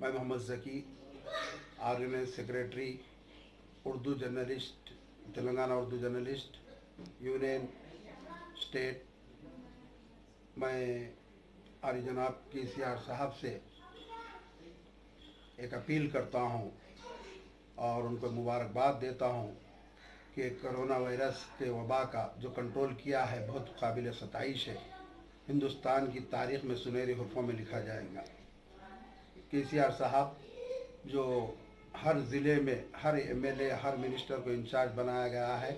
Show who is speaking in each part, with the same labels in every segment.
Speaker 1: मैं Mohammed Zaki, organise secretary, Urdu journalist, Telangana Urdu journalist union state. मैं आरी जनाब KCR साहब से एक अपील करता हूँ और उनको मुबारकबाद देता हूँ कि कोरोना वायरस के वबा का जो कंट्रोल किया है बहुत काबिल सताइश है। हिंदुस्तान की तारीख़ में सुनहरे हुर्फ़ों में लिखा जाएगा। KCR साहब जो हर ज़िले में हर MLA हर मिनिस्टर को इंचार्ज बनाया गया है,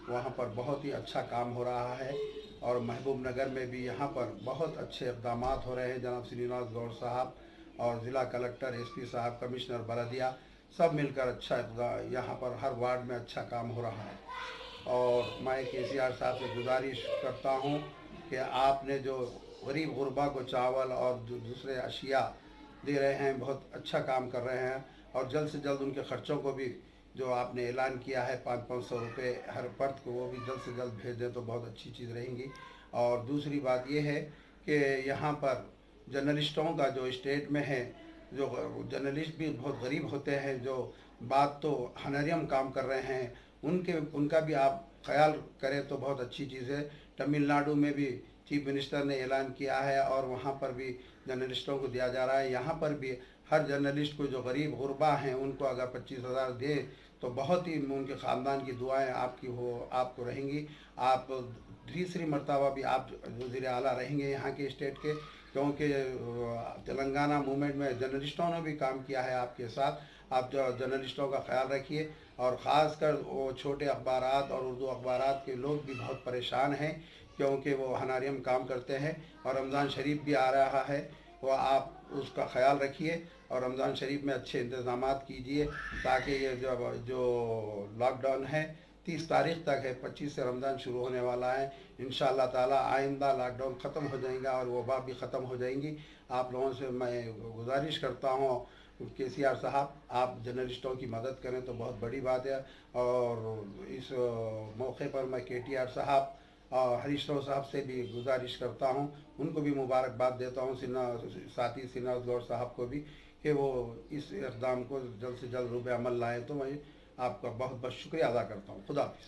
Speaker 1: वहाँ पर बहुत ही अच्छा काम हो रहा है। और महबूब नगर में भी यहाँ पर बहुत अच्छे इक़दाम हो रहे हैं। जनाब श्रीनिवास गौड़ साहब और ज़िला कलेक्टर, SP साहब, कमिश्नर बलदिया सब मिलकर अच्छा यहाँ पर हर वार्ड में अच्छा काम हो रहा है। और मैं KCR साहब से गुजारिश करता हूँ कि आपने जो गरीब गुरबा को चावल और जो दूसरे अशिया दे रहे हैं, बहुत अच्छा काम कर रहे हैं। और जल्द से जल्द उनके ख़र्चों को भी जो आपने ऐलान किया है 500-500 रुपये हर पर्द को, वो भी जल्द से जल्द भेज दें तो बहुत अच्छी चीज़ रहेंगी। और दूसरी बात ये है कि यहाँ पर जर्नलिस्टों का जो स्टेट में है, जो जर्नलिस्ट भी बहुत गरीब होते हैं, जो बात तो हनरियम काम कर रहे हैं, उनका भी आप ख्याल करें तो बहुत अच्छी चीज़ है। तमिलनाडु में भी चीफ मिनिस्टर ने ऐलान किया है और वहाँ पर भी जर्नलिस्टों को दिया जा रहा है। यहाँ पर भी हर जर्नलिस्ट को जो गरीब गुरबा हैं उनको अगर 25,000 दे तो बहुत ही उनके ख़ानदान की दुआएं आपको रहेंगी। आप तीसरी मरतबा भी आप वज़ीर आला रहेंगे यहाँ के स्टेट के, क्योंकि तेलंगाना मूवमेंट में जर्नलिस्टों ने भी काम किया है आपके साथ। आप जो जर्नलिस्टों का ख्याल रखिए और ख़ासकर वो छोटे अखबारात और उर्दू अखबारात के लोग भी बहुत परेशान हैं, क्योंकि वो हनारियम काम करते हैं। और रमज़ान शरीफ भी आ रहा है, वो आप उसका ख्याल रखिए और रमज़ान शरीफ में अच्छे इंतज़ामात कीजिए ताकि ये जो लॉकडाउन है 30 तारीख़ तक है, 25 से रमज़ान शुरू होने वाला है। इंशाअल्लाह ताला आइंदा लॉकडाउन ख़त्म हो जाएगा और वबा भी ख़त्म हो जाएंगी। आप लोगों से मैं गुजारिश करता हूँ KCR साहब, आप जर्नलिस्टों की मदद करें तो बहुत बड़ी बात है। और इस मौके पर मैं KTR साहब और हरीश राव साहब से भी गुजारिश करता हूँ, उनको भी मुबारकबाद देता हूँ, साथी श्रीनिवास गौड़ साहब को भी, कि वो इस इक़दाम को जल्द से जल्द रूबे अमल लाएँ। तो मैं आपका बहुत बहुत शुक्रिया अदा करता हूँ। खुदा हाफ़िज़।